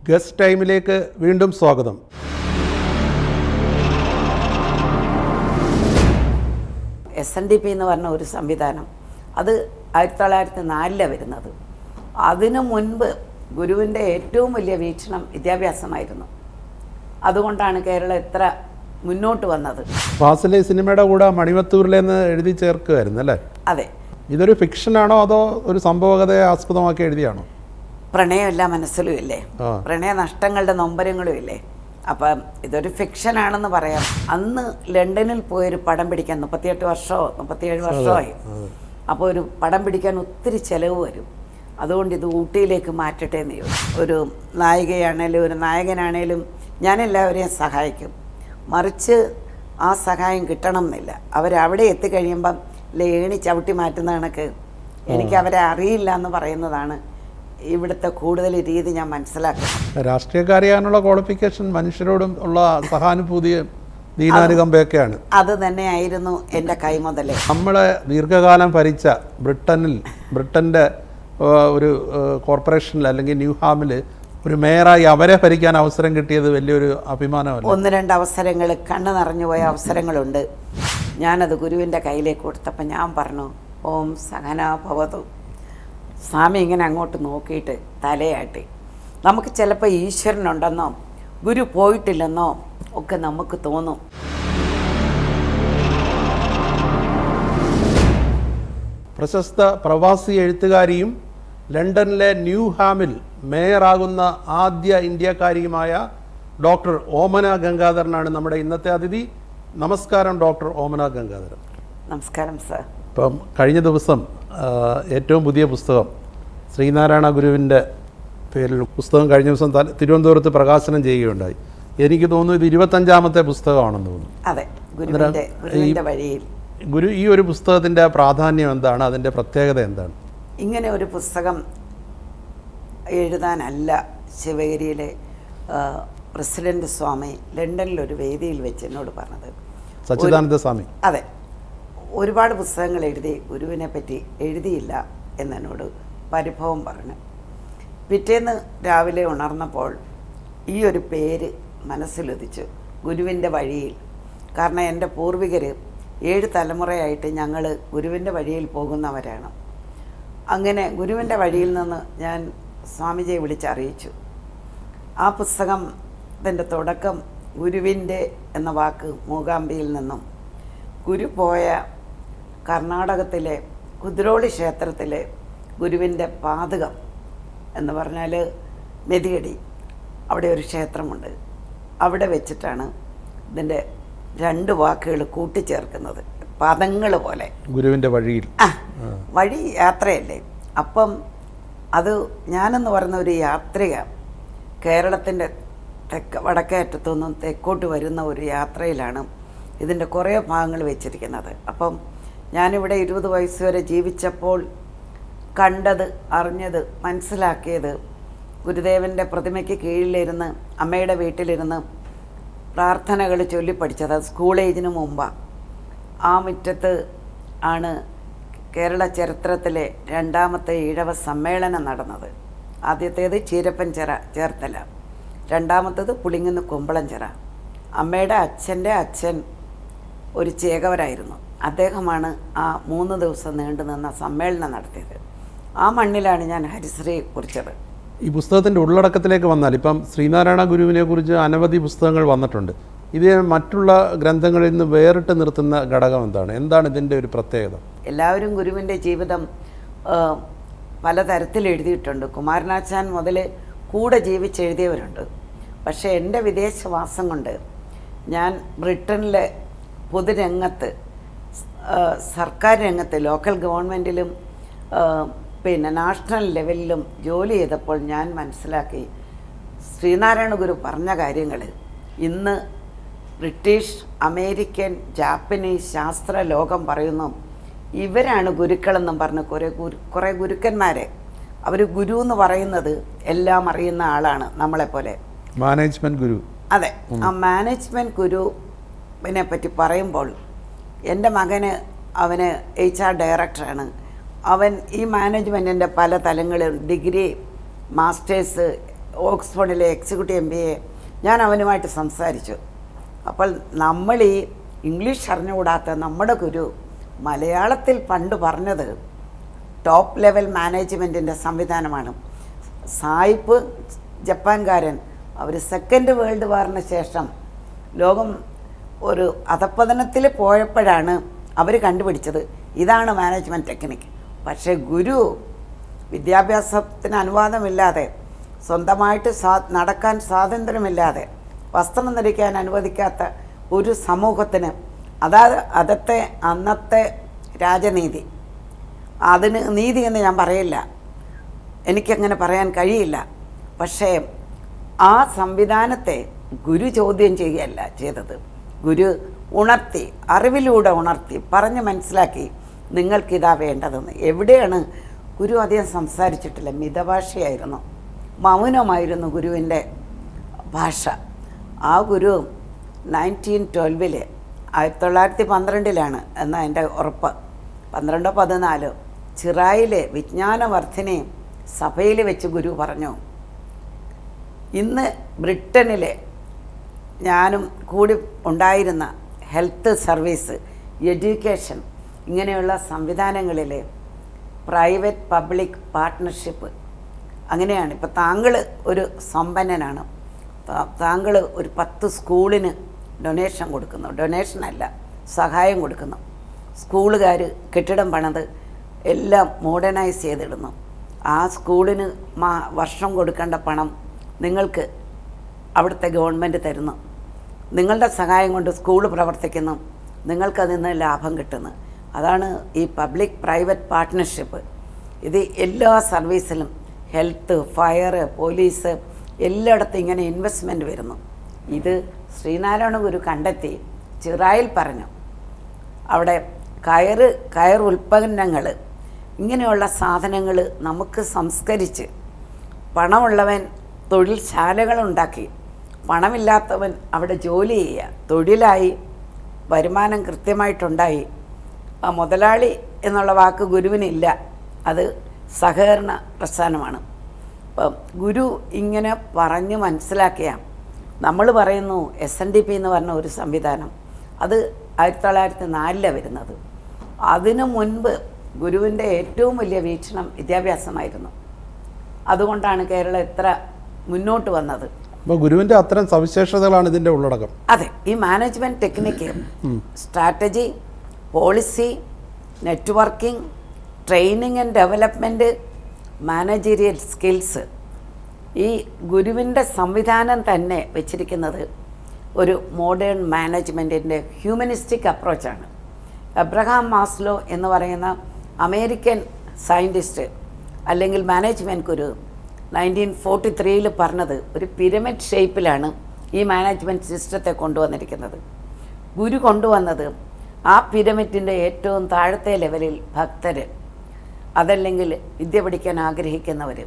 Guest ടൈമിലേക്ക് വീണ്ടും സ്വാഗതം. SNDP എന്ന് പറഞ്ഞ ഒരു സംവിധാനം, അത് 1904 വരുന്നത്. അതിനു മുൻപ് ഗുരുവിൻ്റെ ഏറ്റവും വലിയ വീക്ഷണം വിദ്യാഭ്യാസമായിരുന്നു. അതുകൊണ്ടാണ് കേരളം എത്ര മുന്നോട്ട് വന്നത്. ഫാസിലെ സിനിമയുടെ കൂടെ മണിമത്തൂരിലെന്ന് എഴുതി ചേർക്കുമായിരുന്നു അല്ലേ? അതെ. ഇതൊരു ഫിക്ഷനാണോ അതോ ഒരു സംഭവകഥയെ ആസ്പദമാക്കി എഴുതിയാണോ? പ്രണയമെല്ലാം മനസ്സിലും ഇല്ലേ, പ്രണയ നഷ്ടങ്ങളുടെ നൊമ്പരങ്ങളും ഇല്ലേ. അപ്പം ഇതൊരു ഫിക്ഷനാണെന്ന് പറയാം. അന്ന് ലണ്ടനിൽ പോയൊരു പടം പിടിക്കാൻ 38 വർഷമോ 37 വർഷമായി. അപ്പോൾ ഒരു പടം പിടിക്കാൻ ഒത്തിരി ചിലവ് വരും. അതുകൊണ്ട് ഇത് ഊട്ടിയിലേക്ക് മാറ്റട്ടെ എന്ന് ചോദിച്ചു. ഒരു നായികയാണേലും ഒരു നായകനാണേലും ഞാൻ എല്ലാവരെയും സഹായിക്കും. മറിച്ച് ആ സഹായം കിട്ടണം എന്നില്ല. അവരവിടെ എത്തിക്കഴിയുമ്പം ലേണി ചവിട്ടി മാറ്റുന്ന കണക്ക് എനിക്ക് അവരെ അറിയില്ല എന്ന് പറയുന്നതാണ് ഇവിടുത്തെ കൂടുതൽ രീതി. ഞാൻ മനസ്സിലാക്കുന്നു. രാഷ്ട്രീയക്കാരിയാനുള്ള ക്വാളിഫിക്കേഷൻ, മനുഷ്യരോടും ഉള്ള സഹാനുഭൂതിയും ദീനാനുകമ്പയൊക്കെയാണ്. അത് തന്നെയായിരുന്നു എൻ്റെ കൈമുതൽ. നമ്മളെ ദീർഘകാലം ഭരിച്ച ബ്രിട്ടൻ്റെ ഒരു കോർപ്പറേഷനിൽ അല്ലെങ്കിൽ ന്യൂഹാമിൽ ഒരു മേയറായി അവരെ ഭരിക്കാൻ അവസരം കിട്ടിയത് വലിയൊരു അഭിമാനമല്ല. 1-2 അവസരങ്ങൾ കണ്ണു നിറഞ്ഞു പോയ അവസരങ്ങളുണ്ട്. ഞാനത് ഗുരുവിൻ്റെ കയ്യിലേക്ക് കൊടുത്തപ്പോൾ ഞാൻ പറഞ്ഞു, ഓം സഹനാ ഭവതു. സ്വാമി ഇങ്ങനെ അങ്ങോട്ട് നോക്കിയിട്ട് തലയാട്ടി. നമുക്ക് ചിലപ്പോൾ ഈശ്വരനുണ്ടെന്നോ ഗുരു പോയിട്ടില്ലെന്നോ ഒക്കെ നമുക്ക് തോന്നും. പ്രശസ്ത പ്രവാസി എഴുത്തുകാരിയും ലണ്ടനിലെ ന്യൂഹാമിൽ മേയറാകുന്ന ആദ്യ ഇന്ത്യക്കാരിയുമായ ഡോക്ടർ ഓമന ഗംഗാധരനാണ് നമ്മുടെ ഇന്നത്തെ അതിഥി. നമസ്കാരം ഡോക്ടർ ഓമന ഗംഗാധരൻ. നമസ്കാരം സർ. ഇപ്പം കഴിഞ്ഞ ദിവസം ഏറ്റവും പുതിയ പുസ്തകം ശ്രീനാരായണ ഗുരുവിൻ്റെ പേരിൽ പുസ്തകം കഴിഞ്ഞ ദിവസം തിരുവനന്തപുരത്ത് പ്രകാശനം ചെയ്യുകയുണ്ടായി. എനിക്ക് തോന്നുന്നു ഇത് 25ാമത്തെ പുസ്തകമാണെന്ന് തോന്നുന്നു. അതെ, ഗുരുവിൻ്റെ വഴിയിൽ. ഗുരു ഈ ഒരു പുസ്തകത്തിൻ്റെ പ്രാധാന്യം എന്താണ്, അതിൻ്റെ പ്രത്യേകത എന്താണ്? ഇങ്ങനെ ഒരു പുസ്തകം എഴുതാനല്ല ശിവഗിരിയിലെ പ്രസിഡന്റ് സ്വാമി ലണ്ടനിലൊരു വേദിയിൽ വെച്ച് എന്നോട് പറഞ്ഞത്. സച്ചിദാനന്ദ സ്വാമി. അതെ, ഒരുപാട് പുസ്തകങ്ങൾ എഴുതി ഗുരുവിനെ പറ്റി എഴുതിയില്ല എന്നോട് പരിഭവം പറഞ്ഞു. പിറ്റേന്ന് രാവിലെ ഉണർന്നപ്പോൾ ഈ ഒരു പേര് മനസ്സിലുദിച്ചു, ഗുരുവിൻ്റെ വഴിയിൽ. കാരണം എൻ്റെ പൂർവികർ 7 തലമുറയായിട്ട് ഞങ്ങൾ ഗുരുവിൻ്റെ വഴിയിൽ പോകുന്നവരാണ്. അങ്ങനെ ഗുരുവിൻ്റെ വഴിയിൽ നിന്ന് ഞാൻ സ്വാമിജിയെ വിളിച്ചറിയിച്ചു. ആ പുസ്തകത്തിൻ്റെ തുടക്കം ഗുരുവിൻ്റെ എന്ന വാക്ക് മൂകാംബിയിൽ നിന്നും, ഗുരു പോയ കർണാടകത്തിലെ കുതിരോളി ക്ഷേത്രത്തിലെ ഗുരുവിൻ്റെ പാതകം എന്ന് പറഞ്ഞാൽ നെതിയടി, അവിടെ ഒരു ക്ഷേത്രമുണ്ട്. അവിടെ വെച്ചിട്ടാണ് ഇതിൻ്റെ 2 വാക്കുകൾ കൂട്ടിച്ചേർക്കുന്നത്, പദങ്ങൾ പോലെ. ഗുരുവിൻ്റെ വഴിയിൽ. വഴി യാത്രയല്ലേ. അപ്പം അത് ഞാനെന്ന് പറയുന്ന ഒരു യാത്രിക, കേരളത്തിൻ്റെ വടക്കേ അറ്റത്തുനിന്നും തെക്കോട്ട് വരുന്ന ഒരു യാത്രയിലാണ് ഇതിൻ്റെ കുറേ ഭാഗങ്ങൾ വെച്ചിരിക്കുന്നത്. അപ്പം ഞാനിവിടെ 20 വയസ്സ് വരെ ജീവിച്ചപ്പോൾ കണ്ടത്, അറിഞ്ഞത്, മനസ്സിലാക്കിയത്, ഗുരുദേവൻ്റെ പ്രതിമയ്ക്ക് കീഴിലിരുന്ന് അമ്മയുടെ വീട്ടിലിരുന്ന് പ്രാർത്ഥനകൾ ചൊല്ലിപ്പഠിച്ചത് സ്കൂൾ ഏജിന് മുമ്പാണ്. ആ മുറ്റത്ത് ആണ് കേരള ചരിത്രത്തിലെ 2ാമത്തെ ഈഴവ സമ്മേളനം നടന്നത്. ആദ്യത്തേത് ചീരപ്പൻചിറ ചേർത്തല, 2ാമത്തേത് പുളിങ്ങുന്ന് കുമ്പളഞ്ചിറ. അമ്മയുടെ അച്ഛൻ്റെ അച്ഛൻ ഒരു ചേകവരായിരുന്നു. അദ്ദേഹമാണ് ആ 3 ദിവസം നീണ്ടു നിന്ന സമ്മേളനം നടത്തിയത്. ആ മണ്ണിലാണ് ഞാൻ ഹരിശ്രീ കുറിച്ചത്. ഈ പുസ്തകത്തിൻ്റെ ഉള്ളടക്കത്തിലേക്ക് വന്നാൽ, ഇപ്പം ശ്രീനാരായണ ഗുരുവിനെ കുറിച്ച് അനവധി പുസ്തകങ്ങൾ വന്നിട്ടുണ്ട്. ഇത് മറ്റുള്ള ഗ്രന്ഥങ്ങളിൽ നിന്ന് വേറിട്ട് നിർത്തുന്ന ഘടകം എന്താണ് ഇതിൻ്റെ ഒരു പ്രത്യേകത? എല്ലാവരും ഗുരുവിൻ്റെ ജീവിതം പലതരത്തിൽ എഴുതിയിട്ടുണ്ട്. കുമാരനാശാൻ മുതൽ കൂടെ ജീവിച്ചെഴുതിയവരുണ്ട്. പക്ഷേ എൻ്റെ വിദേശവാസം കൊണ്ട് ഞാൻ ബ്രിട്ടനിലെ പൊതുരംഗത്ത്, സർക്കാർ രംഗത്ത്, ലോക്കൽ ഗവൺമെൻറ്റിലും പിന്നെ നാഷണൽ ലെവലിലും ജോലി ചെയ്തപ്പോൾ ഞാൻ മനസ്സിലാക്കി, ശ്രീനാരായണ ഗുരു പറഞ്ഞ കാര്യങ്ങൾ ഇന്ന് ബ്രിട്ടീഷ്, അമേരിക്കൻ, ജാപ്പനീസ് ശാസ്ത്ര ലോകം പറയുന്നു ഇവരാണ് ഗുരുക്കളെന്നും പറഞ്ഞ് കുറേ ഗുരുക്കന്മാരെ, അവർ ഗുരു എന്ന് പറയുന്നത് എല്ലാം അറിയുന്ന ആളാണ് നമ്മളെപ്പോലെ. മാനേജ്മെൻറ്റ് ഗുരു. അതെ, ആ മാനേജ്മെൻറ്റ് ഗുരുവിനെ പറ്റി പറയുമ്പോൾ എൻ്റെ മകന്, അവന് HR ഡയറക്ടറാണ്. അവൻ ഈ മാനേജ്മെൻറ്റിൻ്റെ പല തലങ്ങളും, ഡിഗ്രി, മാസ്റ്റേഴ്സ്, ഓക്സ്ഫോർഡിലെ എക്സിക്യൂട്ടീവ് MBA ഞാൻ അവനുമായിട്ട് സംസാരിച്ചു. അപ്പോൾ നമ്മൾ ഈ ഇംഗ്ലീഷ് അറിഞ്ഞുകൂടാത്ത നമ്മുടെ ഗുരു മലയാളത്തിൽ പണ്ട് പറഞ്ഞത് ടോപ്പ് ലെവൽ മാനേജ്മെൻറ്റിൻ്റെ സംവിധാനമാണ്. സായിപ്പ് ജപ്പാൻകാരൻ അവർ സെക്കൻഡ് വേൾഡ് വാറിന് ശേഷം ലോകം ഒരു അധപ്പതനത്തിൽ പോയപ്പോഴാണ് അവർ കണ്ടുപിടിച്ചത് ഇതാണ് മാനേജ്മെൻറ്റ് ടെക്നിക്ക്. പക്ഷേ ഗുരു വിദ്യാഭ്യാസത്തിന് അനുവാദമില്ലാതെ, സ്വന്തമായിട്ട് നടക്കാൻ സ്വാതന്ത്ര്യമില്ലാതെ, വസ്ത്രം ധരിക്കാൻ അനുവദിക്കാത്ത ഒരു സമൂഹത്തിന് അന്നത്തെ രാജനീതി, അതിന് നീതി എന്ന് ഞാൻ പറയില്ല, എനിക്കങ്ങനെ പറയാൻ കഴിയില്ല. പക്ഷേ ആ സംവിധാനത്തെ ഗുരു ചോദ്യം ചെയ്യുകയല്ല ചെയ്തത്. ഗുരു ഉണർത്തി, അറിവിലൂടെ ഉണർത്തി, പറഞ്ഞ് മനസ്സിലാക്കി നിങ്ങൾക്കിതാ വേണ്ടതെന്ന്. എവിടെയാണ് ഗുരു അധികം സംസാരിച്ചിട്ടില്ല, മിതഭാഷയായിരുന്നു, മൗനമായിരുന്നു ഗുരുവിൻ്റെ ഭാഷ. ആ ഗുരു 1912 1912 എന്നാണ് എൻ്റെ ഉറപ്പ്, 12-14 ചിറായിലെ വിജ്ഞാനവർദ്ധിനി സഭയിൽ വെച്ച് ഗുരു പറഞ്ഞു, ഇന്ന് ബ്രിട്ടനിലെ ഞാനും കൂടി ഉണ്ടായിരുന്ന ഹെൽത്ത് സർവീസ്, എഡ്യൂക്കേഷൻ ഇങ്ങനെയുള്ള സംവിധാനങ്ങളിലെ പ്രൈവറ്റ് പബ്ലിക് പാർട്ട്ണർഷിപ്പ് അങ്ങനെയാണ്. ഇപ്പോൾ താങ്കൾ ഒരു സമ്പന്നനാണ്, താങ്കൾ ഒരു 10 സ്കൂളിന് ഡൊണേഷൻ കൊടുക്കുന്നു, ഡൊണേഷനല്ല സഹായം കൊടുക്കുന്നു. സ്കൂളുകാർ കെട്ടിടം പണിത് എല്ലാം മോഡേണൈസ് ചെയ്തിടുന്നു. ആ സ്കൂളിന് വർഷം കൊടുക്കേണ്ട പണം നിങ്ങൾക്ക് അവിടുത്തെ ഗവൺമെൻറ് തരുന്നു. നിങ്ങളുടെ സഹായം കൊണ്ട് സ്കൂൾ പ്രവർത്തിക്കുന്നു, നിങ്ങൾക്കതിൽ നിന്ന് ലാഭം കിട്ടുന്നു. അതാണ് ഈ പബ്ലിക് പ്രൈവറ്റ് പാർട്ട്ണർഷിപ്പ്. ഇത് എല്ലാ സർവീസിലും, ഹെൽത്ത്, ഫയർ, പോലീസ് എല്ലായിടത്തും ഇങ്ങനെ ഇൻവെസ്റ്റ്മെൻറ്റ് വരുന്നു. ഇത് ശ്രീനാരായണ ഗുരു കണ്ടെത്തി ചിറായിൽ പറഞ്ഞു. അവിടെ കയർ ഉൽപ്പന്നങ്ങൾ ഇങ്ങനെയുള്ള സാധനങ്ങൾ നമുക്ക് സംസ്കരിച്ച് പണമുള്ളവൻ തൊഴിൽശാലകളുണ്ടാക്കി, പണമില്ലാത്തവൻ അവിടെ ജോലി ചെയ്യുക, തൊഴിലായി വരുമാനം കൃത്യമായിട്ടുണ്ടായി. ആ മുതലാളി എന്നുള്ള വാക്ക് ഗുരുവിനില്ല, അത് സഹകരണ പ്രസ്ഥാനമാണ്. അപ്പം ഗുരു ഇങ്ങനെ പറഞ്ഞ് മനസ്സിലാക്കിയ, നമ്മൾ പറയുന്നു SNDP എന്ന് പറഞ്ഞ ഒരു സംവിധാനം, അത് 1904 വരുന്നത്. അതിനു മുൻപ് ഗുരുവിൻ്റെ ഏറ്റവും വലിയ വീക്ഷണം വിദ്യാഭ്യാസമായിരുന്നു. അതുകൊണ്ടാണ് കേരളം എത്ര മുന്നോട്ട് വന്നത്. അപ്പോൾ ഗുരുവിൻ്റെ അത്തരം സവിശേഷതകളാണ് ഇതിൻ്റെ ഉള്ളടക്കം. അതെ, ഈ management technique, strategy, policy, networking, training and development, managerial skills, ഈ ഗുരുവിൻ്റെ സംവിധാനം തന്നെ വെച്ചിരിക്കുന്നത് ഒരു മോഡേൺ മാനേജ്മെൻറ്റിൻ്റെ ഹ്യൂമനിസ്റ്റിക് അപ്രോച്ചാണ്. എബ്രഹാം മാസ്ലോ എന്ന് പറയുന്ന അമേരിക്കൻ സയൻറ്റിസ്റ്റ് അല്ലെങ്കിൽ മാനേജ്മെൻറ്റ് ഗുരു 1943 പറഞ്ഞത് ഒരു പിരമിഡ് ഷേപ്പിലാണ് ഈ മാനേജ്മെൻറ്റ് സിസ്റ്റത്തെ കൊണ്ടുവന്നിരിക്കുന്നത്. ഗുരു കൊണ്ടുവന്നത് ആ പിരമിഡിൻ്റെ ഏറ്റവും താഴത്തെ ലെവലിൽ ഭക്തർ, അതല്ലെങ്കിൽ വിദ്യ പഠിക്കാൻ ആഗ്രഹിക്കുന്നവർ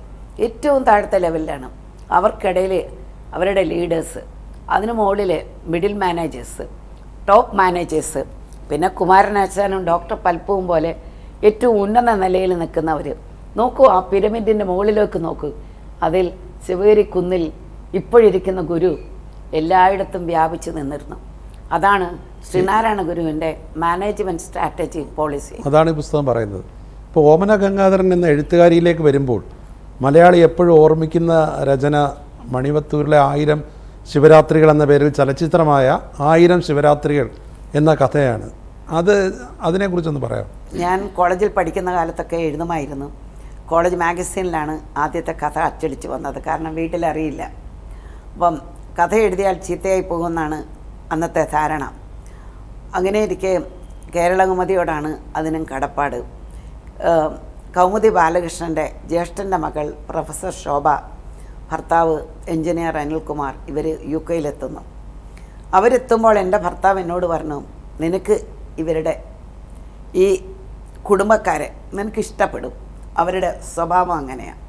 ഏറ്റവും താഴത്തെ ലെവലിലാണ്. അവർക്കിടയിൽ അവരുടെ ലീഡേഴ്സ്, അതിനു മുകളിൽ മിഡിൽ മാനേജേഴ്സ്, ടോപ്പ് മാനേജേഴ്സ്, പിന്നെ കുമാരനാശാനും ഡോക്ടർ പൽപ്പുവും പോലെ ഏറ്റവും ഉന്നത നിലയിൽ നിൽക്കുന്നവർ. നോക്കൂ, ആ പിരമിഡിൻ്റെ മുകളിലേക്ക് നോക്കൂ, അതിൽ ശിവഗിരി കുന്നിൽ ഇപ്പോഴിരിക്കുന്ന ഗുരു എല്ലായിടത്തും വ്യാപിച്ചു നിന്നിരുന്നു. അതാണ് ശ്രീനാരായണ ഗുരുവിൻ്റെ മാനേജ്മെൻറ്റ് സ്ട്രാറ്റജി പോളിസി. അതാണ് ഈ പുസ്തകം പറയുന്നത്. ഇപ്പോൾ ഓമന ഗംഗാധരൻ എന്ന എഴുത്തുകാരിയിലേക്ക് വരുമ്പോൾ മലയാളി എപ്പോഴും ഓർമ്മിക്കുന്ന രചന മണിവത്തൂരിലെ 1000 ശിവരാത്രികൾ എന്ന പേരിൽ ചലച്ചിത്രമായ 1000 ശിവരാത്രികൾ എന്ന കഥയാണ്. അതിനെക്കുറിച്ചൊന്ന് പറയാം. ഞാൻ കോളേജിൽ പഠിക്കുന്ന കാലത്തൊക്കെ എഴുതുമായിരുന്നു. കോളേജ് മാഗസീനിലാണ് ആദ്യത്തെ കഥ അച്ചടിച്ച് വന്നത്, കാരണം വീട്ടിലറിയില്ല. അപ്പം കഥ എഴുതിയാൽ ചീത്തയായി പോകുമെന്നാണ് അന്നത്തെ ധാരണ. അങ്ങനെ ഇരിക്കെ കേരളകൗമുദിയോടാണ് അതിനും കടപ്പാട്. കൗമുദി ബാലകൃഷ്ണൻ്റെ ജ്യേഷ്ഠൻ്റെ മകൾ പ്രൊഫസർ ശോഭ, ഭർത്താവ് എഞ്ചിനീയർ അനിൽകുമാർ, ഇവർ UK അവരെത്തുമ്പോൾ എൻ്റെ ഭർത്താവ് എന്നോട് പറഞ്ഞു, നിനക്ക് ഇവരുടെ ഈ കുടുംബക്കാരെ നിനക്ക് ഇഷ്ടപ്പെടും, അവരുടെ സ്വഭാവം അങ്ങനെയാണ്,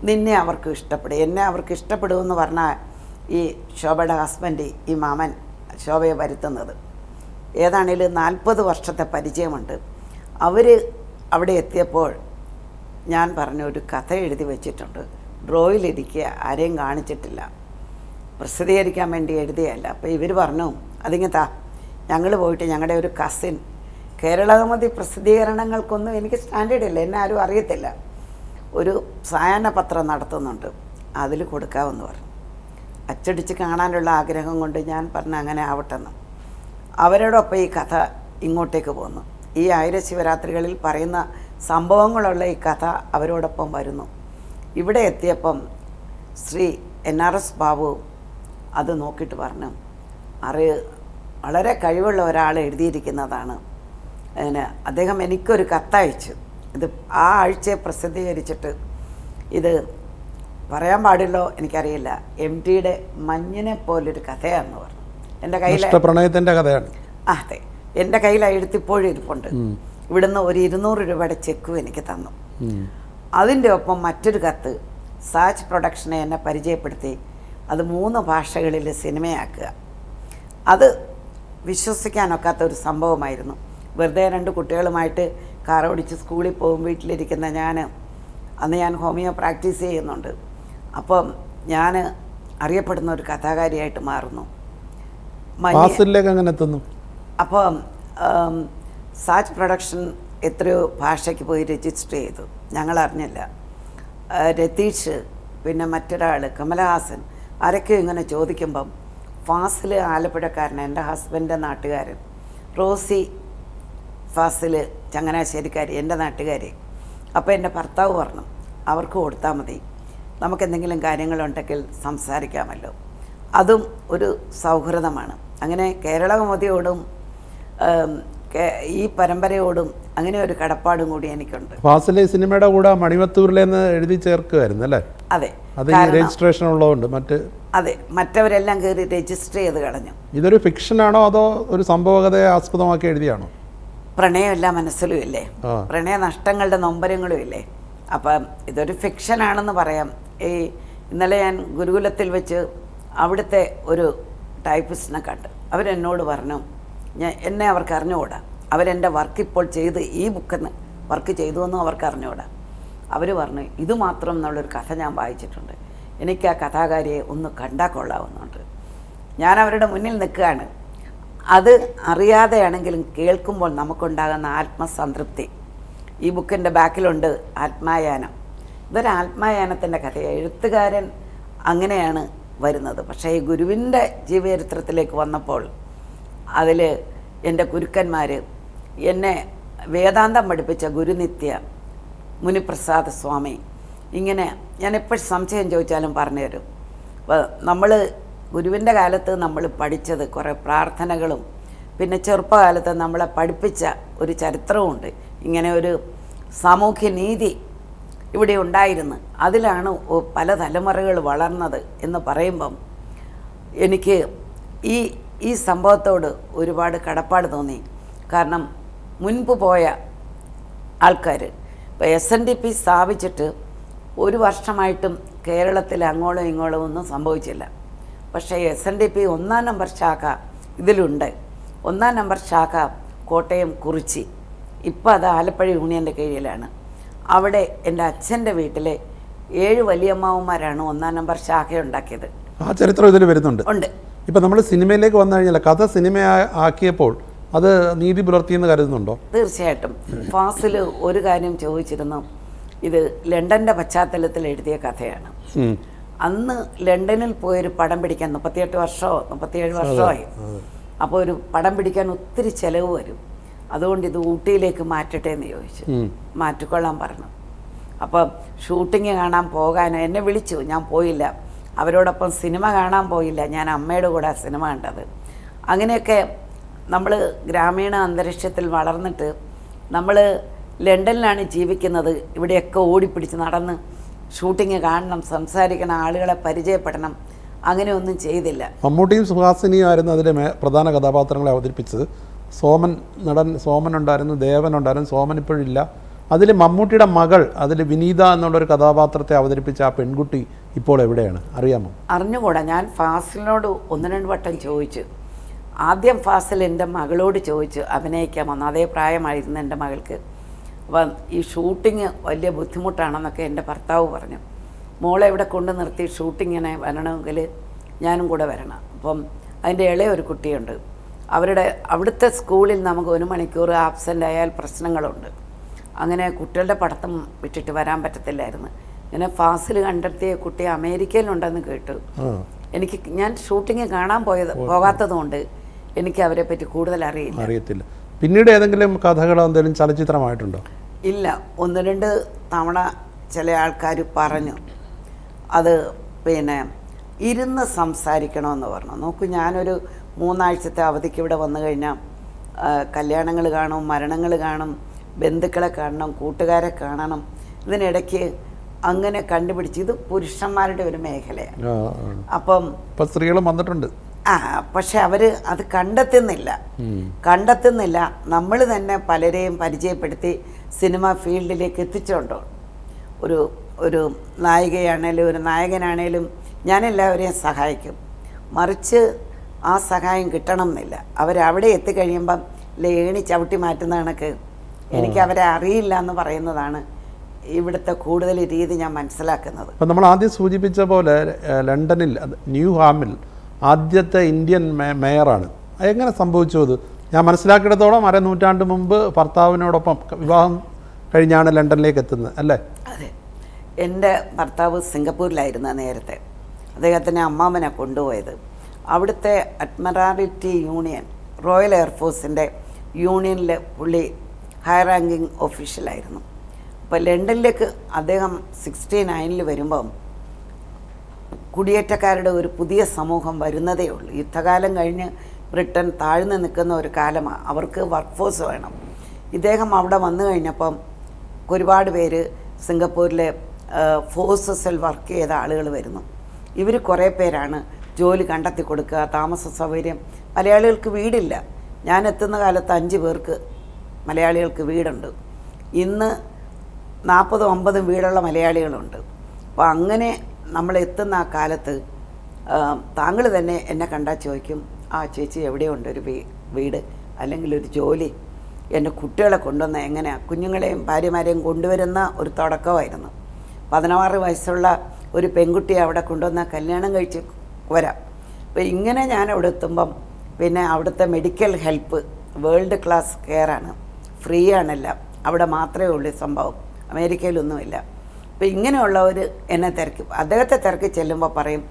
നിന്നെ അവർക്ക് ഇഷ്ടപ്പെടും, എന്നെ അവർക്ക് ഇഷ്ടപ്പെടുമെന്ന് പറഞ്ഞാൽ ഈ ശോഭയുടെ ഹസ്ബൻഡ്, ഈ മാമൻ ശോഭയെ വരുത്തുന്നത്. ഏതാണേലും 40 വർഷത്തെ പരിചയമുണ്ട്. അവർ അവിടെ എത്തിയപ്പോൾ ഞാൻ പറഞ്ഞു, ഒരു കഥ എഴുതി വെച്ചിട്ടുണ്ട്, ഡ്രോയിലിരിക്കുക, ആരെയും കാണിച്ചിട്ടില്ല, പ്രസിദ്ധീകരിക്കാൻ വേണ്ടി എഴുതിയല്ല. അപ്പോൾ ഇവർ പറഞ്ഞു അതിങ്ങത്താ, ഞങ്ങൾ പോയിട്ട് ഞങ്ങളുടെ ഒരു കസിൻ കേരളകൗമുദി പ്രസിദ്ധീകരണങ്ങൾക്കൊന്നും എനിക്ക് സ്റ്റാൻഡേർഡ് ഇല്ല, എന്നെ ആരും അറിയത്തില്ല, ഒരു സായാഹ്ന പത്രം നടത്തുന്നുണ്ട്, അതിൽ കൊടുക്കാമെന്ന് പറഞ്ഞു. അച്ചടിച്ച് കാണാനുള്ള ആഗ്രഹം കൊണ്ട് ഞാൻ പറഞ്ഞു അങ്ങനെ ആവട്ടെന്ന്. അവരോടൊപ്പം ഈ കഥ ഇങ്ങോട്ടേക്ക് പോന്നു. ഈ 1000 ശിവരാത്രികളിൽ പറയുന്ന സംഭവങ്ങളുള്ള ഈ കഥ അവരോടൊപ്പം വരുന്നു. ഇവിടെ എത്തിയപ്പം ശ്രീ NRS ബാബു അത് നോക്കിയിട്ട് പറഞ്ഞു, വളരെ കഴിവുള്ള ഒരാൾ എഴുതിയിരിക്കുന്നതാണ്. അദ്ദേഹം എനിക്കൊരു കത്തയച്ചു. ഇത് ആ ആഴ്ചയെ പ്രസിദ്ധീകരിച്ചിട്ട് ഇത് പറയാൻ പാടില്ലോ എനിക്കറിയില്ല, MTയുടെ മഞ്ഞിനെ പോലൊരു കഥയാണെന്ന് പറഞ്ഞു. എൻ്റെ കയ്യിൽ പ്രണയത്തിൻ്റെ കഥയാണ്. അതെ, എൻ്റെ കയ്യിൽ എഴുത്തിപ്പോഴും ഇരിപ്പുണ്ട്. ഇവിടുന്ന് ഒരു 200 രൂപയുടെ ചെക്കും എനിക്ക് തന്നു. അതിൻ്റെ ഒപ്പം മറ്റൊരു കത്ത് സാച്ച് പ്രൊഡക്ഷനെ എന്നെ പരിചയപ്പെടുത്തി അത് 3 ഭാഷകളിൽ സിനിമയാക്കുക. അത് വിശ്വസിക്കാനൊക്കാത്ത ഒരു സംഭവമായിരുന്നു. വെറുതെ 2 കുട്ടികളുമായിട്ട് കാർ ഓടിച്ച് സ്കൂളിൽ പോകും, വീട്ടിലിരിക്കുന്ന അന്ന് ഞാൻ ഹോമിയോ പ്രാക്ടീസ് ചെയ്യുന്നുണ്ട്. അപ്പം ഞാൻ അറിയപ്പെടുന്ന ഒരു കഥാകാരിയായിട്ട് മാറുന്നു. അങ്ങനെ എത്തുന്നു. അപ്പം സാച്ച് പ്രൊഡക്ഷൻ എത്രയോ ഭാഷയ്ക്ക് പോയി രജിസ്റ്റർ ചെയ്തു, ഞങ്ങൾ അറിഞ്ഞില്ല. രതീഷ്, പിന്നെ മറ്റൊരാൾ കമലഹാസൻ, ആരൊക്കെയോ ഇങ്ങനെ ചോദിക്കുമ്പം ഫാസിൽ ആലപ്പുഴക്കാരൻ, എൻ്റെ ഹസ്ബൻഡിൻ്റെ നാട്ടുകാരൻ, റോസി ഫാസിൽ ചങ്ങനാശ്ശേരിക്കാരി, എൻ്റെ നാട്ടുകാരി. അപ്പോൾ എൻ്റെ ഭർത്താവ് പറഞ്ഞു അവർക്ക് കൊടുത്താൽ മതി, നമുക്കെന്തെങ്കിലും കാര്യങ്ങളുണ്ടെങ്കിൽ സംസാരിക്കാമല്ലോ. അതും ഒരു സൗഹൃദമാണ്. അങ്ങനെ കേരളകൗമുദിയോടും ഈ പരമ്പരയോടും അങ്ങനെ ഒരു കടപ്പാടും കൂടി എനിക്കുണ്ട്. ഫാസിലെ സിനിമയുടെ കൂടെ മണിവത്തൂരിലെന്ന് എഴുതി ചേർക്കുമായിരുന്നു അല്ലേ? അതെ, അത് രജിസ്ട്രേഷൻ ഉള്ളതുകൊണ്ട് അതെ, മറ്റവരെല്ലാം കയറി രജിസ്റ്റർ ചെയ്ത് കളഞ്ഞു. ഇതൊരു ഫിക്ഷനാണോ അതോ ഒരു സംഭവകഥയെ ആസ്പദമാക്കി എഴുതിയാണോ? പ്രണയമെല്ലാം മനസ്സിലും ഇല്ലേ, പ്രണയ നഷ്ടങ്ങളുടെ നൊമ്പരങ്ങളും ഇല്ലേ. അപ്പം ഇതൊരു ഫിക്ഷനാണെന്ന് പറയാം. ഇന്നലെ ഞാൻ ഗുരുകുലത്തിൽ വെച്ച് അവിടുത്തെ ഒരു ടൈപ്പിസ്റ്റിനെ കണ്ട്. അവരെന്നോട് പറഞ്ഞു, എന്നെ അവർക്ക് അറിഞ്ഞുകൂടാ, അവരെൻ്റെ വർക്ക് ഇപ്പോൾ ചെയ്ത് ഈ ബുക്കിന്ന് വർക്ക് ചെയ്തു എന്നും അവർക്ക് അറിഞ്ഞുകൂടാ. അവർ പറഞ്ഞു ഇത് മാത്രം എന്നുള്ളൊരു കഥ ഞാൻ വായിച്ചിട്ടുണ്ട്, എനിക്ക് ആ കഥാകാരിയെ ഒന്ന് കണ്ടാൽ കൊള്ളാവുന്നുണ്ട്. ഞാൻ അവരുടെ മുന്നിൽ നിൽക്കുകയാണ്. അത് അറിയാതെയാണെങ്കിലും കേൾക്കുമ്പോൾ നമുക്കുണ്ടാകുന്ന ആത്മസംതൃപ്തി. ഈ ബുക്കിൻ്റെ ബാക്കിലുണ്ട് ആത്മായാനം. ഇതൊരു ആത്മായാനത്തിൻ്റെ കഥയാണ്. എഴുത്തുകാരൻ അങ്ങനെയാണ് വരുന്നത്. പക്ഷേ ഈ ഗുരുവിൻ്റെ ജീവചരിത്രത്തിലേക്ക് വന്നപ്പോൾ അതിൽ എൻ്റെ ഗുരുക്കന്മാർ, എന്നെ വേദാന്തം പഠിപ്പിച്ച ഗുരുനിത്യ മുനിപ്രസാദ് സ്വാമി, ഇങ്ങനെ ഞാൻ എപ്പോഴും സംശയം ചോദിച്ചാലും പറഞ്ഞു തരും. അപ്പോൾ നമ്മൾ ഗുരുവിൻ്റെ കാലത്ത് നമ്മൾ പഠിച്ചത് കുറേ പ്രാർത്ഥനകളും പിന്നെ ചെറുപ്പകാലത്ത് നമ്മളെ പഠിപ്പിച്ച ഒരു ചരിത്രവുമുണ്ട്. ഇങ്ങനെ ഒരു സാമൂഹ്യ നീതി ഇവിടെ ഉണ്ടായിരുന്നു, അതിലാണ് പല തലമുറകൾ വളർന്നത് എന്ന് പറയുമ്പം എനിക്ക് ഈ സംഭവത്തോട് ഒരുപാട് കടപ്പാട് തോന്നി. കാരണം മുൻപ് പോയ ആൾക്കാർ ഇപ്പോൾ SNDP സ്ഥാപിച്ചിട്ട് 1 വർഷമായിട്ടും കേരളത്തിൽ അങ്ങോളം ഇങ്ങോളം ഒന്നും സംഭവിച്ചില്ല. പക്ഷേ SNDP 1-ാം നമ്പർ ശാഖ ഇതിലുണ്ട്. 1-ാം നമ്പർ ശാഖ കോട്ടയം കുറിച്ചി, ഇപ്പോൾ അത് ആലപ്പുഴ യൂണിയൻ്റെ കീഴിലാണ്. അവിടെ എൻ്റെ അച്ഛൻ്റെ വീട്ടിലെ 7 വലിയമ്മാവന്മാരാണ് 1-ാം നമ്പർ ശാഖ ഉണ്ടാക്കിയത്. ആ ചരിത്രം ഇതിൽ വരുന്നുണ്ട്. ഉണ്ട്. ഇപ്പം നമ്മൾ സിനിമയിലേക്ക് വന്നു കഴിഞ്ഞാൽ കഥ സിനിമ ആക്കിയപ്പോൾ അത് നീതി പുലർത്തിയെന്ന് കരുതുന്നുണ്ടോ? തീർച്ചയായിട്ടും. ഫാസിൽ ഒരു കാര്യം ചോദിച്ചിരുന്നു, ഇത് ലണ്ടൻ്റെ പശ്ചാത്തലത്തിൽ എഴുതിയ കഥയാണ്. അന്ന് ലണ്ടനിൽ പോയൊരു പടം പിടിക്കാൻ 37 വർഷമായി. അപ്പോൾ ഒരു പടം പിടിക്കാൻ ഒത്തിരി ചിലവ് വരും, അതുകൊണ്ട് ഇത് ഊട്ടിയിലേക്ക് മാറ്റട്ടെ എന്ന് ചോദിച്ചു. മാറ്റിക്കൊള്ളാൻ പറഞ്ഞു. അപ്പം ഷൂട്ടിങ് കാണാൻ പോകാൻ എന്നെ വിളിച്ചു, ഞാൻ പോയില്ല. അവരോടൊപ്പം സിനിമ കാണാൻ പോയില്ല, ഞാൻ അമ്മയുടെ കൂടെ സിനിമ കണ്ടത്. അങ്ങനെയൊക്കെ നമ്മൾ ഗ്രാമീണ അന്തരീക്ഷത്തിൽ വളർന്നിട്ട് നമ്മൾ ലണ്ടനിലാണ് ജീവിക്കുന്നത്. ഇവിടെയൊക്കെ ഓടിപ്പിടിച്ച് നടന്ന് ഷൂട്ടിങ് കാണണം, സംസാരിക്കണം, ആളുകളെ പരിചയപ്പെടണം, അങ്ങനെയൊന്നും ചെയ്തില്ല. മമ്മൂട്ടിയും സുഹാസിനിയും ആയിരുന്നു അതിലെ പ്രധാന കഥാപാത്രങ്ങളെ അവതരിപ്പിച്ചത്. നടൻ സോമൻ ഉണ്ടായിരുന്നു, ദേവൻ ഉണ്ടായിരുന്നു, സോമൻ ഇപ്പോഴില്ല. അതിൽ മമ്മൂട്ടിയുടെ മകൾ, അതിൽ വിനീത എന്നുള്ളൊരു കഥാപാത്രത്തെ അവതരിപ്പിച്ച ആ പെൺകുട്ടി ഇപ്പോൾ എവിടെയാണ് അറിയാമോ? അറിഞ്ഞുകൂടാ. ഞാൻ ഫാസിലിനോട് 1-2 വട്ടം ചോദിച്ചു. ആദ്യം ഫാസിൽ എൻ്റെ മകളോട് ചോദിച്ചു അഭിനയിക്കാമെന്ന്. അതേ പ്രായമായിരുന്നു എൻ്റെ മകൾക്ക്. അപ്പം ഈ ഷൂട്ടിങ് വലിയ ബുദ്ധിമുട്ടാണെന്നൊക്കെ എൻ്റെ ഭർത്താവ് പറഞ്ഞു. മോളെ ഇവിടെ കൊണ്ട് നിർത്തി ഷൂട്ടിങ്ങിനെ വരണമെങ്കിൽ ഞാനും കൂടെ വരണം. അപ്പം അതിൻ്റെ ഇളയ ഒരു കുട്ടിയുണ്ട്. അവിടുത്തെ സ്കൂളിൽ നമുക്ക് 1 മണിക്കൂർ ആബ്സെൻ്റ് ആയാൽ പ്രശ്നങ്ങളുണ്ട്. അങ്ങനെ കുട്ടികളുടെ പഠിത്തം വിട്ടിട്ട് വരാൻ പറ്റത്തില്ലായിരുന്നു. ഇങ്ങനെ ഫാസിൽ കണ്ടെത്തിയ കുട്ടി അമേരിക്കയിലുണ്ടെന്ന് കേട്ടു. ഞാൻ ഷൂട്ടിങ് കാണാൻ പോകാത്തതുകൊണ്ട് എനിക്ക് അവരെ പറ്റി കൂടുതൽ അറിയത്തില്ല. പിന്നീട് ഏതെങ്കിലും കഥകളോ എന്തെങ്കിലും ചലച്ചിത്രമായിട്ടുണ്ടോ? ഇല്ല. 1-2 തവണ ചില ആൾക്കാർ പറഞ്ഞു അത് പിന്നെ ഇരുന്ന് സംസാരിക്കണമെന്ന് പറഞ്ഞു. നോക്കൂ, ഞാനൊരു 3 ആഴ്ചത്തെ അവധിക്ക് ഇവിടെ വന്നു കഴിഞ്ഞാൽ കല്യാണങ്ങൾ കാണും, മരണങ്ങൾ കാണും, ബന്ധുക്കളെ കാണണം, കൂട്ടുകാരെ കാണണം. ഇതിനിടയ്ക്ക് അങ്ങനെ കണ്ടുപിടിച്ച് ഇത് പുരുഷന്മാരുടെ ഒരു മേഖലയാണ്. അപ്പം സ്ത്രീകളും വന്നിട്ടുണ്ട്. പക്ഷെ അവർ അത് കണ്ടെത്തുന്നില്ല. നമ്മൾ തന്നെ പലരെയും പരിചയപ്പെടുത്തി സിനിമ ഫീൽഡിലേക്ക് എത്തിച്ചുകൊണ്ടോ. ഒരു നായികയാണേലും ഒരു നായകനാണേലും ഞാൻ എല്ലാവരെയും സഹായിക്കും. മറിച്ച് ആ സഹായം കിട്ടണം എന്നില്ല. അവരവിടെ എത്തിക്കഴിയുമ്പം ഏണി ചവിട്ടി മാറ്റുന്ന കണക്ക് എനിക്ക് അവരെ അറിയില്ല എന്ന് പറയുന്നതാണ് ഇവിടുത്തെ കൂടുതൽ രീതി ഞാൻ മനസ്സിലാക്കുന്നത്. അപ്പം നമ്മൾ ആദ്യം സൂചിപ്പിച്ച പോലെ ലണ്ടനിൽ ന്യൂഹാമിൽ ആദ്യത്തെ ഇന്ത്യൻ മേയറാണ്. എങ്ങനെ സംഭവിച്ചു? അത് ഞാൻ മനസ്സിലാക്കിയിടത്തോളം 1/2 നൂറ്റാണ്ട് മുമ്പ് ഭർത്താവിനോടൊപ്പം വിവാഹം കഴിഞ്ഞാണ് ലണ്ടനിലേക്ക് എത്തുന്നത് അല്ലേ? അതെ. എൻ്റെ ഭർത്താവ് സിംഗപ്പൂരിലായിരുന്നു നേരത്തെ. അദ്ദേഹത്തിനെ അമ്മാമനെ കൊണ്ടുപോയത്. അവിടുത്തെ അഡ്മിറാലിറ്റി യൂണിയൻ, റോയൽ എയർഫോഴ്സിൻ്റെ യൂണിയനിൽ പുള്ളി ഹൈ റാങ്കിങ് ഒഫീഷ്യലായിരുന്നു. അപ്പോൾ ലണ്ടനിലേക്ക് അദ്ദേഹം 69-ൽ വരുമ്പം കുടിയേറ്റക്കാരുടെ ഒരു പുതിയ സമൂഹം വരുന്നതേ ഉള്ളൂ. യുദ്ധകാലം കഴിഞ്ഞ് ബ്രിട്ടൻ താഴ്ന്നു നിൽക്കുന്ന ഒരു കാലമാണ്. അവർക്ക് വർക്ക് ഫോഴ്സ് വേണം. ഇദ്ദേഹം അവിടെ വന്നു കഴിഞ്ഞപ്പം ഒരുപാട് പേര് സിംഗപ്പൂരിലെ ഫോഴ്സസിൽ വർക്ക് ചെയ്ത ആളുകൾ വരുന്നു. ഇവർ കുറേ പേരാണ് ജോലി കണ്ടെത്തി കൊടുക്കുക, താമസ സൗകര്യം. മലയാളികൾക്ക് വീടില്ല. ഞാൻ എത്തുന്ന കാലത്ത് 5 പേർക്ക് മലയാളികൾക്ക് വീടുണ്ട്. ഇന്ന് 40-50 വീടുള്ള മലയാളികളുണ്ട്. അപ്പോൾ അങ്ങനെ നമ്മൾ എത്തുന്ന ആ കാലത്ത് താങ്കൾ തന്നെ എന്നെ കണ്ടാൽ ചോദിക്കും, ആ ചേച്ചി എവിടെയുണ്ട് ഒരു വീട് അല്ലെങ്കിൽ ഒരു ജോലി? എൻ്റെ കുട്ടികളെ കൊണ്ടുവന്ന എങ്ങനെയാണ്? കുഞ്ഞുങ്ങളെയും ഭാര്യമാരെയും കൊണ്ടുവരുന്ന ഒരു തുടക്കമായിരുന്നു. 16 വയസ്സുള്ള ഒരു പെൺകുട്ടിയെ അവിടെ കൊണ്ടുവന്ന കല്യാണം കഴിച്ച് വരാം. അപ്പോൾ ഇങ്ങനെ ഞാൻ അവിടെ എത്തുമ്പം പിന്നെ അവിടുത്തെ മെഡിക്കൽ ഹെൽപ്പ് വേൾഡ് ക്ലാസ് കെയറാണ്, ഫ്രീ ആണെല്ലാം. അവിടെ മാത്രമേ ഉള്ളൂ സംഭവം, അമേരിക്കയിലൊന്നുമില്ല. അപ്പോൾ ഇങ്ങനെയുള്ളവർ എന്നെ തിരക്കി, അദ്ദേഹത്തെ തിരക്കി ചെല്ലുമ്പോൾ പറയും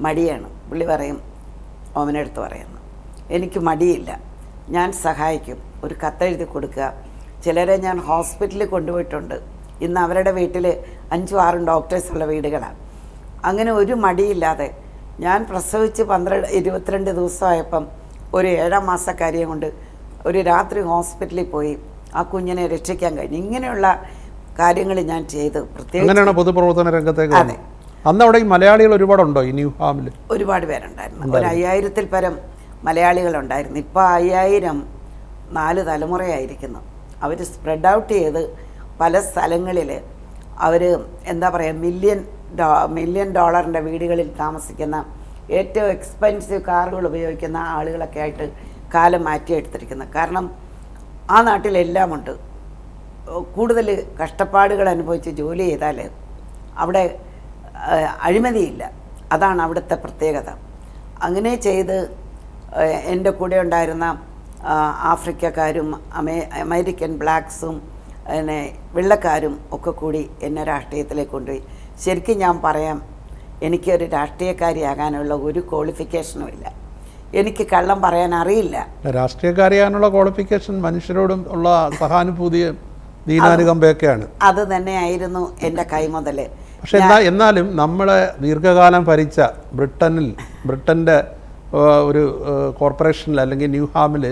മടിയാണ്. പുള്ളി പറയും, ഓമനെടുത്ത് പറയുന്നു, എനിക്ക് മടിയില്ല, ഞാൻ സഹായിക്കും, ഒരു കത്തെഴുതി കൊടുക്കുക. ചിലരെ ഞാൻ ഹോസ്പിറ്റലിൽ കൊണ്ടുപോയിട്ടുണ്ട്. ഇന്ന് അവരുടെ വീട്ടിൽ 5-6 ഡോക്ടേഴ്സുള്ള വീടുകളാണ്. അങ്ങനെ ഒരു മടിയില്ലാതെ ഞാൻ പ്രസവിച്ച് 22 ദിവസമായപ്പം ഒരു 7-ാം മാസക്കാരിയെ കൊണ്ട് ഒരു രാത്രി ഹോസ്പിറ്റലിൽ പോയി ആ കുഞ്ഞിനെ രക്ഷിക്കാൻ കഴിഞ്ഞു. ഇങ്ങനെയുള്ള കാര്യങ്ങൾ ഞാൻ ചെയ്ത് പ്രത്യേകിച്ച് പൊതുപ്രവർത്തന രംഗത്തേക്ക്. അതെ. അന്ന് അവിടെ മലയാളികൾ ഒരുപാടുണ്ടോ ഈ ന്യൂഹാമിൽ? ഒരുപാട് പേരുണ്ടായിരുന്നു. ഒരു 5000-ൽ പരം മലയാളികളുണ്ടായിരുന്നു. ഇപ്പോൾ 5000 4 തലമുറയായിരിക്കുന്നു. അവർ സ്പ്രെഡ് ഔട്ട് ചെയ്ത് പല സ്ഥലങ്ങളിൽ അവർ എന്താ പറയുക, മില്യൺ ഡോളറിൻ്റെ വീടുകളിൽ താമസിക്കുന്ന, ഏറ്റവും എക്സ്പെൻസീവ് കാറുകൾ ഉപയോഗിക്കുന്ന ആളുകളൊക്കെ ആയിട്ട് കാലം മാറ്റിയെടുത്തിരിക്കുന്നത്. കാരണം ആ നാട്ടിലെല്ലാം ഉണ്ട്. കൂടുതൽ കഷ്ടപ്പാടുകൾ അനുഭവിച്ച് ജോലി ചെയ്താൽ അവിടെ അഴിമതിയില്ല. അതാണ് അവിടുത്തെ പ്രത്യേകത. അങ്ങനെ ചെയ്ത് എൻ്റെ കൂടെ ഉണ്ടായിരുന്ന ആഫ്രിക്കക്കാരും അമേരിക്കൻ ബ്ലാക്സും പിന്നെ വെള്ളക്കാരും ഒക്കെ കൂടി എന്നെ രാഷ്ട്രീയത്തിലേക്ക് കൊണ്ടുപോയി. ശരിക്കും ഞാൻ പറയാം, എനിക്കൊരു രാഷ്ട്രീയക്കാരിയാകാനുള്ള ഒരു ക്വാളിഫിക്കേഷനും ഇല്ല. എനിക്ക് കള്ളം പറയാൻ അറിയില്ല. രാഷ്ട്രീയക്കാരിയാകാനുള്ള ക്വാളിഫിക്കേഷൻ മനുഷ്യരോടും ഉള്ള സഹാനുഭൂതിയും ദീനാനുകമ്പയൊക്കെയാണ്. അത് തന്നെയായിരുന്നു എൻ്റെ കൈമുതൽ. പക്ഷെ എന്നാലും നമ്മളെ ദീർഘകാലം ഭരിച്ച ബ്രിട്ടൻ്റെ ഒരു കോർപ്പറേഷനിൽ അല്ലെങ്കിൽ ന്യൂഹാമിൽ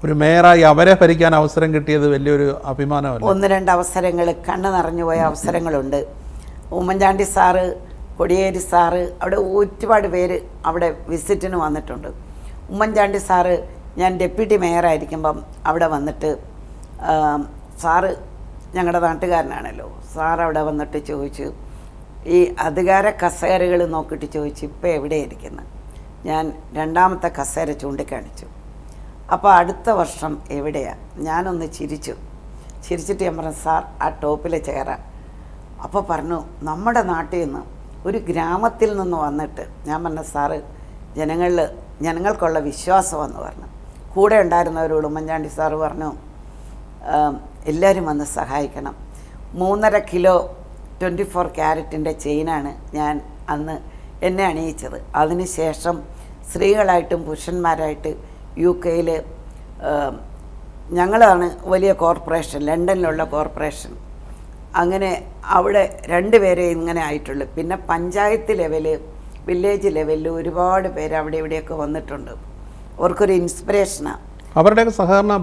ഒരു മേയറായി അവരെ ഭരിക്കാൻ അവസരം കിട്ടിയത് വലിയൊരു അഭിമാനമല്ല? 1-2 അവസരങ്ങൾ, കണ്ണ് നിറഞ്ഞുപോയ അവസരങ്ങളുണ്ട്. ഉമ്മൻചാണ്ടി സാറ്, കൊടിയേരി സാറ്, അവിടെ ഒരുപാട് പേര് അവിടെ വിസിറ്റിന് വന്നിട്ടുണ്ട്. ഉമ്മൻചാണ്ടി സാറ് ഞാൻ ഡെപ്യൂട്ടി മേയറായിരിക്കുമ്പം അവിടെ വന്നിട്ട്, സാറ് ഞങ്ങളുടെ നാട്ടുകാരനാണല്ലോ, സാർ അവിടെ വന്നിട്ട് ചോദിച്ചു, ഈ അധികാര കസേരകൾ നോക്കിയിട്ട് ചോദിച്ചു, ഇപ്പോൾ എവിടെയായിരിക്കുന്നത്? ഞാൻ 2ാമത്തെ കസേര ചൂണ്ടിക്കാണിച്ചു. അപ്പോൾ അടുത്ത വർഷം എവിടെയാണ്? ഞാനൊന്ന് ചിരിച്ചിട്ട് ഞാൻ പറഞ്ഞു, സാർ ആ ടോപ്പിൽ ചെയറാണ്. അപ്പോൾ പറഞ്ഞു, നമ്മുടെ നാട്ടിൽ നിന്ന് ഒരു ഗ്രാമത്തിൽ നിന്ന് വന്നിട്ട് ഞാൻ പറഞ്ഞ സാറ് ജനങ്ങൾക്കുള്ള വിശ്വാസമെന്ന് പറഞ്ഞു. കൂടെ ഉണ്ടായിരുന്നവരോട് ഉമ്മൻചാണ്ടി സാറ് പറഞ്ഞു എല്ലാവരും വന്ന് സഹായിക്കണം. 3.5 കിലോ 24 ക്യാരറ്റിൻ്റെ ചെയിനാണ് ഞാൻ അന്ന് എന്നെ അണിയിച്ചത്. അതിനുശേഷം സ്ത്രീകളായിട്ടും പുരുഷന്മാരായിട്ട് UK ഞങ്ങളാണ് വലിയ കോർപ്പറേഷൻ, ലണ്ടനിലുള്ള കോർപ്പറേഷൻ. അങ്ങനെ അവിടെ 2 പേരെ ഇങ്ങനെ ആയിട്ടുള്ളൂ. പിന്നെ പഞ്ചായത്ത് ലെവല്, വില്ലേജ് ലെവലിൽ ഒരുപാട് പേര് അവിടെ ഇവിടെയൊക്കെ വന്നിട്ടുണ്ട്. അവർക്കൊരു ഇൻസ്പിറേഷനാണ്. അവരുടെയൊക്കെ സഹകരണം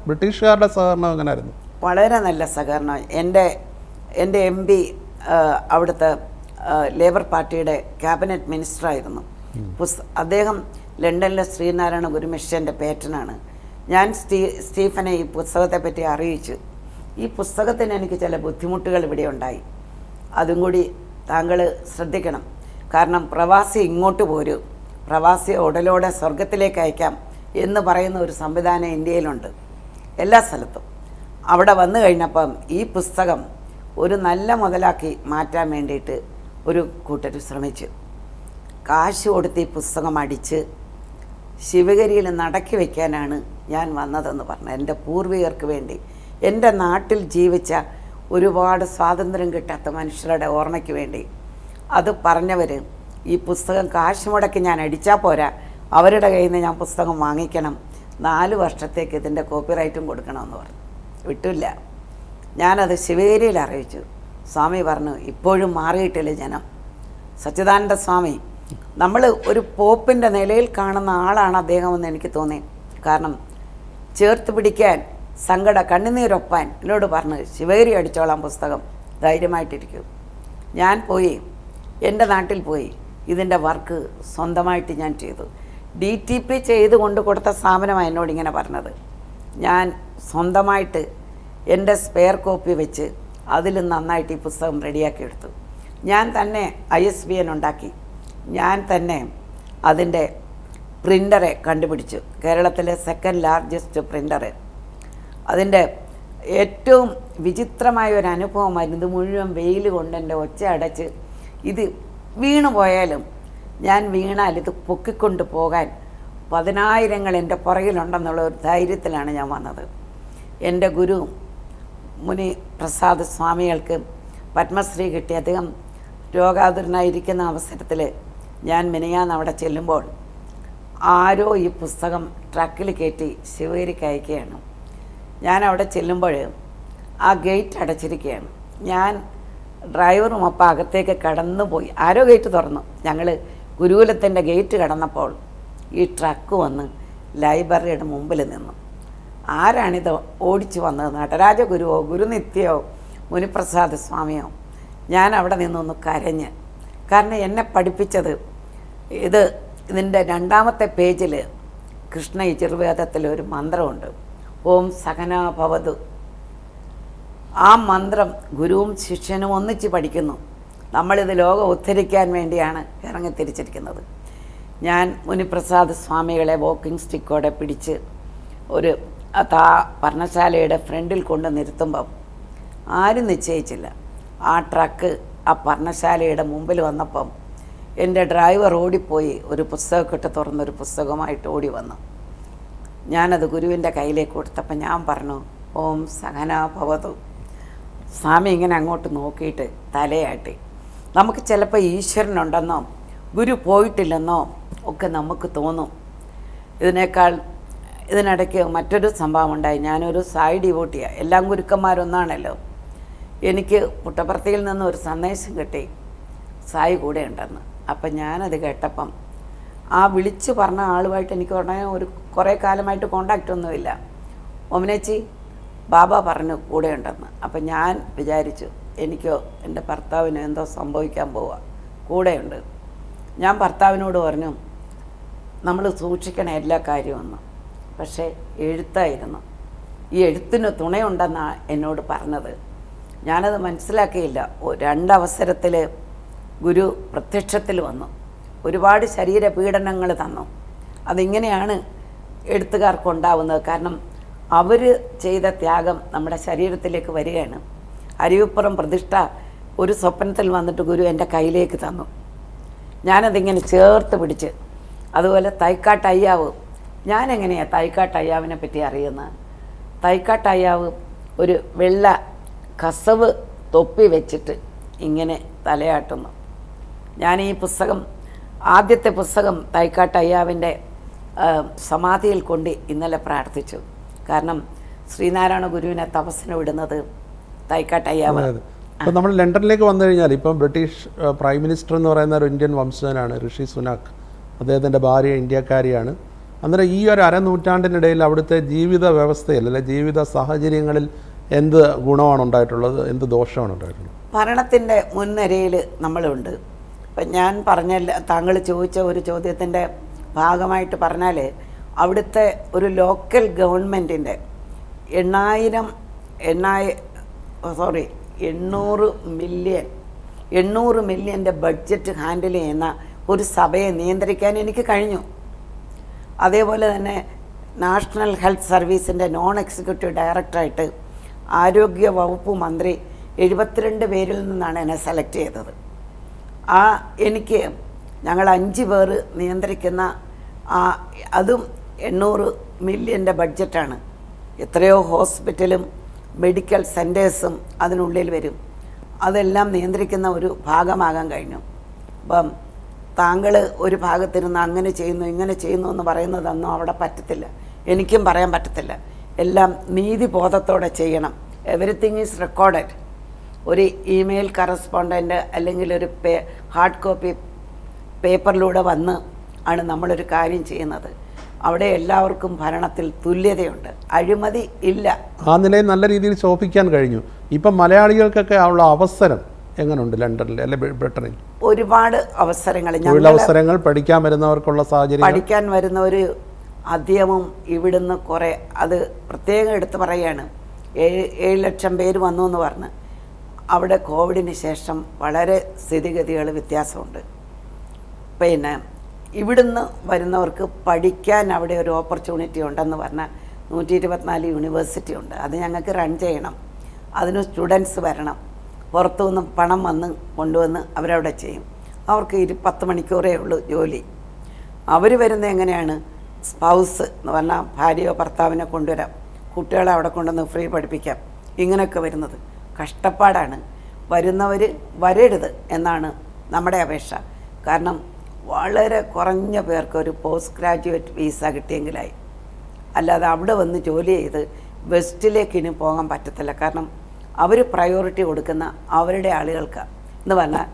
ബ്രിട്ടീഷുകാരുടെ സഹകരണം എങ്ങനെയായിരുന്നു? വളരെ നല്ല സഹകരണം. എൻ്റെ MP അവിടുത്തെ ലേബർ പാർട്ടിയുടെ ക്യാബിനറ്റ് മിനിസ്റ്ററായിരുന്നു. അദ്ദേഹം ലണ്ടനിലെ ശ്രീനാരായണ ഗുരു മിഷൻ്റെ പേറ്റനാണ്. ഞാൻ സ്റ്റീഫനെ ഈ പുസ്തകത്തെപ്പറ്റി അറിയിച്ചു. ഈ പുസ്തകത്തിന് എനിക്ക് ചില ബുദ്ധിമുട്ടുകൾ ഇവിടെ ഉണ്ടായി, അതും കൂടി താങ്കൾ ശ്രദ്ധിക്കണം. കാരണം പ്രവാസി ഇങ്ങോട്ട് പോരൂ, പ്രവാസിയെ ഉടലോടെ സ്വർഗത്തിലേക്ക് അയക്കാം എന്ന് പറയുന്ന ഒരു സംവിധാനം ഇന്ത്യയിലുണ്ട് എല്ലാ സ്ഥലത്തും. അവിടെ വന്നു കഴിഞ്ഞപ്പം ഈ പുസ്തകം ഒരു നല്ല മുതലാക്കി മാറ്റാൻ വേണ്ടിയിട്ട് ഒരു കൂട്ടർ ശ്രമിച്ചു. കാശ് കൊടുത്ത് ഈ പുസ്തകം അടിച്ച് ശിവഗിരിയിൽ നടക്കി വയ്ക്കാനാണ് ഞാൻ വന്നതെന്ന് പറഞ്ഞു. എൻ്റെ പൂർവികർക്ക് വേണ്ടി, എൻ്റെ നാട്ടിൽ ജീവിച്ച ഒരുപാട് സ്വാതന്ത്ര്യം കിട്ടാത്ത മനുഷ്യരുടെ ഓർമ്മയ്ക്ക് വേണ്ടി. അത് പറഞ്ഞവർ ഈ പുസ്തകം കാശ് മുടക്കി ഞാൻ അടിച്ചാൽ പോരാ, അവരുടെ കയ്യിൽ നിന്ന് ഞാൻ പുസ്തകം വാങ്ങിക്കണം, 4 വർഷത്തേക്ക് ഇതിൻ്റെ കോപ്പിറൈറ്റും കൊടുക്കണമെന്ന് പറഞ്ഞു. വിട്ടില്ല. ഞാനത് ശിവഗിരിയിൽ അറിയിച്ചു. സ്വാമി പറഞ്ഞു ഇപ്പോഴും മാറിയിട്ടില്ല ജനം. സച്ചിദാനന്ദ സ്വാമി നമ്മൾ ഒരു പോപ്പിൻ്റെ നിലയിൽ കാണുന്ന ആളാണ് അദ്ദേഹമെന്ന് എനിക്ക് തോന്നി. കാരണം ചേർത്ത് പിടിക്കാൻ, കണ്ണുനീരൊപ്പാൻ എന്നോട് പറഞ്ഞ് ശിവഗിരി അടിച്ചോളാം പുസ്തകം, ധൈര്യമായിട്ടിരിക്കും. ഞാൻ പോയി, എൻ്റെ നാട്ടിൽ പോയി ഇതിൻ്റെ വർക്ക് സ്വന്തമായിട്ട് ഞാൻ ചെയ്തു. DTP ചെയ്ത് കൊണ്ട് കൊടുത്ത സ്ഥാപനമാണ് എന്നോടിങ്ങനെ പറഞ്ഞത്. ഞാൻ സ്വന്തമായിട്ട് എൻ്റെ സ്പെയർ കോപ്പി വെച്ച് അതിൽ നന്നായിട്ട് ഈ പുസ്തകം റെഡിയാക്കി എടുത്തു. ഞാൻ തന്നെ ISBN ഉണ്ടാക്കി, ഞാൻ തന്നെ അതിൻ്റെ പ്രിൻ്ററെ കണ്ടുപിടിച്ചു. കേരളത്തിലെ 2nd ലാർജസ്റ്റ് പ്രിൻ്ററ്. അതിൻ്റെ ഏറ്റവും വിചിത്രമായ ഒരു അനുഭവമായിരുന്നു. ഇത് മുഴുവൻ വെയിൽ കൊണ്ട് എൻ്റെ ഒച്ച അടച്ച്, ഇത് വീണു പോയാലും ഞാൻ വീണാൽ ഇത് പൊക്കിക്കൊണ്ട് പോകാൻ 10,000 എൻ്റെ പുറകിലുണ്ടെന്നുള്ള ഒരു ധൈര്യത്തിലാണ് ഞാൻ വന്നത്. എൻ്റെ ഗുരു മുനി പ്രസാദ് സ്വാമികൾക്ക് പത്മശ്രീ കിട്ടി. അദ്ദേഹം രോഗാതുരനായിരിക്കുന്ന അവസരത്തിൽ ഞാൻ മിനിയാന്ന് അവിടെ ചെല്ലുമ്പോൾ ആരോ ഈ പുസ്തകം ട്രക്കിൽ കയറ്റി ശിവഗിരിക്ക് അയക്കുകയാണ്. ഞാൻ അവിടെ ചെല്ലുമ്പോൾ ആ ഗേറ്റ് അടച്ചിരിക്കുകയാണ്. ഞാൻ ഡ്രൈവറും അപ്പം അകത്തേക്ക് കടന്നുപോയി. ആരോ ഗേറ്റ് തുറന്നു. ഞങ്ങൾ ഗുരുകുലത്തിൻ്റെ ഗേറ്റ് കടന്നപ്പോൾ ഈ ട്രക്ക് വന്ന് ലൈബ്രറിയുടെ മുമ്പിൽ നിന്നു. ആരാണിത് ഓടിച്ചു വന്നത്? നടരാജ ഗുരുവോ, ഗുരുനിത്യോ, മുനിപ്രസാദ് സ്വാമിയോ? ഞാൻ അവിടെ നിന്നൊന്ന് കരഞ്ഞ്. കാരണം എന്നെ പഠിപ്പിച്ചത് ഇതിൻ്റെ 2ാമത്തെ പേജിൽ കൃഷ്ണ യജുർവേദത്തിൽ ഒരു മന്ത്രമുണ്ട്, ഓം സഹനാ ഭവതു. ആ മന്ത്രം ഗുരുവും ശിഷ്യനും ഒന്നിച്ച് പഠിക്കുന്നു. നമ്മളിത് ലോകം ഉദ്ധരിക്കാൻ വേണ്ടിയാണ് ഇറങ്ങിത്തിരിച്ചിരിക്കുന്നത്. ഞാൻ മുനിപ്രസാദ് സ്വാമികളെ വാക്കിംഗ് സ്റ്റിക്കോടെ പിടിച്ച് ഒരു പർണശാലയുടെ ഫ്രണ്ടിൽ കൊണ്ട് നിർത്തുമ്പം ആരും നിശ്ചയിച്ചില്ല. ആ ട്രക്ക് ആ പർണശാലയുടെ മുമ്പിൽ വന്നപ്പം എൻ്റെ ഡ്രൈവർ ഓടിപ്പോയി ഒരു പുസ്തകക്കെട്ട് തുറന്നൊരു പുസ്തകമായിട്ട് ഓടി വന്നു. ഞാനത് ഗുരുവിൻ്റെ കയ്യിലേക്ക് കൊടുത്തപ്പോൾ ഞാൻ പറഞ്ഞു ഓം സഹനാ ഭവതു. സ്വാമി ഇങ്ങനെ അങ്ങോട്ട് നോക്കിയിട്ട് തലയാട്ടി. നമുക്ക് ചിലപ്പോൾ ഈശ്വരനുണ്ടെന്നോ ഗുരു പോയിട്ടില്ലെന്നോ ഒക്കെ നമുക്ക് തോന്നും. ഇതിനിടയ്ക്ക് മറ്റൊരു സംഭവം ഉണ്ടായി. ഞാനൊരു സായി ഡിവോട്ടിയാണ്, എല്ലാം ഗുരുക്കന്മാരൊന്നാണല്ലോ. എനിക്ക് പുട്ടപ്പർത്തിയിൽ നിന്ന് ഒരു സന്ദേശം കിട്ടി, സായി കൂടെ ഉണ്ടെന്ന്. അപ്പം ഞാനത് കേട്ടപ്പം ആ വിളിച്ച് പറഞ്ഞ ആളുമായിട്ട് എനിക്ക് ഉടനെ കുറേ കാലമായിട്ട് കോണ്ടാക്റ്റ് ഒന്നുമില്ല. ഓമനേച്ചി ബാബ പറഞ്ഞു കൂടെ ഉണ്ടെന്ന്. അപ്പം ഞാൻ വിചാരിച്ചു എനിക്കോ എൻ്റെ ഭർത്താവിനോ എന്തോ സംഭവിക്കാൻ പോവുക, കൂടെയുണ്ട്. ഞാൻ ഭർത്താവിനോട് പറഞ്ഞു നമ്മൾ സൂക്ഷിക്കണം എല്ലാ കാര്യമൊന്നും. പക്ഷേ എഴുത്തായിരുന്നു, ഈ എഴുത്തിന് തുണയുണ്ടെന്നാണ് എന്നോട് പറഞ്ഞത്. ഞാനത് മനസ്സിലാക്കിയില്ല. 2 അവസരത്തിൽ ഗുരു പ്രത്യക്ഷത്തിൽ വന്നു, ഒരുപാട് ശരീരപീഡനങ്ങൾ തന്നു. അതിങ്ങനെയാണ് എഴുത്തുകാർക്കുണ്ടാവുന്നത്. കാരണം അവർ ചെയ്ത ത്യാഗം നമ്മുടെ ശരീരത്തിലേക്ക് വരികയാണ്. അരുവിപ്പുറം പ്രതിഷ്ഠ ഒരു സ്വപ്നത്തിൽ വന്നിട്ട് ഗുരു എൻ്റെ കയ്യിലേക്ക് തന്നു. ഞാനതിങ്ങനെ ചേർത്ത് പിടിച്ച്. അതുപോലെ തൈക്കാട്ടയ്യാവ്, ഞാനെങ്ങനെയാണ് തൈക്കാട്ടയ്യാവിനെ പറ്റി അറിയുന്നത്? തൈക്കാട്ടയ്യാവ് ഒരു വെള്ള കസവ് തൊപ്പി വെച്ചിട്ട് ഇങ്ങനെ തലയാട്ടുന്നു. ഞാൻ ഈ പുസ്തകം, ആദ്യത്തെ പുസ്തകം തൈക്കാട്ടയ്യാവിൻ്റെ സമാധിയിൽ കൊണ്ട് ഇന്നലെ പ്രാർത്ഥിച്ചു. കാരണം ശ്രീനാരായണ ഗുരുവിനെ തപസ്സിന് വിടുന്നത് തൈക്കാട്ടയ്യാവ്. ഇപ്പം നമ്മൾ ലണ്ടനിലേക്ക് വന്നു കഴിഞ്ഞാൽ ഇപ്പം ബ്രിട്ടീഷ് പ്രൈം മിനിസ്റ്റർ എന്ന് പറയുന്ന ഒരു ഇന്ത്യൻ വംശജനാണ് ഋഷി സുനാക്. അദ്ദേഹത്തിൻ്റെ ഭാര്യ ഇന്ത്യക്കാരിയാണ്. അന്നേരം ഈ ഒരു അരനൂറ്റാണ്ടിനിടയിൽ അവിടുത്തെ ജീവിത വ്യവസ്ഥയിൽ അല്ലെ ജീവിത സാഹചര്യങ്ങളിൽ എന്ത് ഗുണമാണ് ഉണ്ടായിട്ടുള്ളത്, എന്ത് ദോഷമാണ് ഉണ്ടായിട്ടുള്ളത്? ഭരണത്തിൻ്റെ മുൻനിരയിൽ നമ്മളുണ്ട്. ഇപ്പം ഞാൻ പറഞ്ഞ, താങ്കൾ ചോദിച്ച ഒരു ചോദ്യത്തിൻ്റെ ഭാഗമായിട്ട് പറഞ്ഞാൽ, അവിടുത്തെ ഒരു ലോക്കൽ ഗവൺമെൻറ്റിൻ്റെ 800 മില്യൻ്റെ ബഡ്ജറ്റ് ഹാൻഡിൽ ചെയ്യുന്ന ഒരു സഭയെ നിയന്ത്രിക്കാൻ എനിക്ക് കഴിഞ്ഞു. അതേപോലെ തന്നെ നാഷണൽ ഹെൽത്ത് സർവീസിൻ്റെ നോൺ എക്സിക്യൂട്ടീവ് ഡയറക്ടറായിട്ട് ആരോഗ്യ വകുപ്പ് മന്ത്രി 72 പേരിൽ നിന്നാണ് എന്നെ സെലക്ട് ചെയ്തത്. എനിക്ക് ഞങ്ങൾ 5 പേർ നിയന്ത്രിക്കുന്ന അതും 800 മില്യൻ്റെ ബഡ്ജറ്റാണ്. എത്രയോ ഹോസ്പിറ്റലും മെഡിക്കൽ സെൻറ്റേഴ്സും അതിനുള്ളിൽ വരും. അതെല്ലാം നിയന്ത്രിക്കുന്ന ഒരു ഭാഗമാകാൻ കഴിഞ്ഞു. അപ്പം താങ്കൾ ഒരു ഭാഗത്തിരുന്ന് അങ്ങനെ ചെയ്യുന്നു ഇങ്ങനെ ചെയ്യുന്നു എന്ന് പറയുന്നതൊന്നും അവിടെ പറ്റത്തില്ല, എനിക്കും പറയാൻ പറ്റത്തില്ല. എല്ലാം നീതിബോധത്തോടെ ചെയ്യണം. Everything is recorded. ഒരു ഇമെയിൽ കറസ്പോണ്ടൻ്റ് അല്ലെങ്കിൽ ഒരു ഹാർഡ് കോപ്പി പേപ്പറിലൂടെ വന്ന് ആണ് നമ്മളൊരു കാര്യം ചെയ്യുന്നത്. അവിടെ എല്ലാവർക്കും ഭരണത്തിൽ തുല്യതയുണ്ട്, അഴിമതി ഇല്ല. ആ നിലയിൽ നല്ല രീതിയിൽ ശോഭിക്കാൻ കഴിഞ്ഞു. ഇപ്പം മലയാളികൾക്കൊക്കെ ഉള്ള അവസരം എങ്ങനെയുണ്ട് ലണ്ടനിൽ അല്ലെ ബ്രിട്ടനിൽ? ഒരുപാട് അവസരങ്ങൾ, തൊഴിലവസരങ്ങൾ, പഠിക്കാൻ വരുന്നവർക്കുള്ള സാഹചര്യം. പഠിക്കാൻ വരുന്നവർ അധികവും ഇവിടുന്ന് കുറേ, അത് പ്രത്യേകം എടുത്ത് പറയുകയാണ്. 7 ലക്ഷം പേര് വന്നു എന്ന് പറഞ്ഞ് അവിടെ കോവിഡിന് ശേഷം വളരെ സ്ഥിതിഗതികൾ വ്യത്യാസമുണ്ട്. പിന്നെ ഇവിടുന്ന് വരുന്നവർക്ക് പഠിക്കാൻ അവിടെ ഒരു ഓപ്പർച്യൂണിറ്റി ഉണ്ടെന്ന് പറഞ്ഞാൽ 124 യൂണിവേഴ്സിറ്റി ഉണ്ട്. അത് ഞങ്ങൾക്ക് റൺ ചെയ്യണം. അതിന് സ്റ്റുഡൻസ് വരണം. പുറത്തുനിന്ന് പണം കൊണ്ടുവന്ന് അവരവിടെ ചെയ്യും. അവർക്ക് 10 മണിക്കൂറേ ഉള്ളൂ ജോലി. അവർ വരുന്നത് എങ്ങനെയാണ്? സ്പൗസ് എന്ന് പറഞ്ഞാൽ ഭാര്യയോ ഭർത്താവിനെ കൊണ്ടുവരാം, കുട്ടികളെ അവിടെ കൊണ്ടുവന്ന് ഫ്രീ പഠിപ്പിക്കാം, ഇങ്ങനെയൊക്കെ വരുന്നത് കഷ്ടപ്പാടാണ്. വരുന്നവർ വരരുത് എന്നാണ് നമ്മുടെ അപേക്ഷ. കാരണം വളരെ കുറഞ്ഞ പേർക്ക് ഒരു പോസ്റ്റ് ഗ്രാജുവേറ്റ് വിസ കിട്ടിയെങ്കിലായി. അല്ലാതെ അവിടെ വന്ന് ജോലി ചെയ്ത് വെസ്റ്റിലേക്ക് ഇനി പോകാൻ പറ്റത്തില്ല. കാരണം അവർ പ്രയോറിറ്റി കൊടുക്കുന്ന അവരുടെ ആളുകൾക്ക് എന്ന് പറഞ്ഞാൽ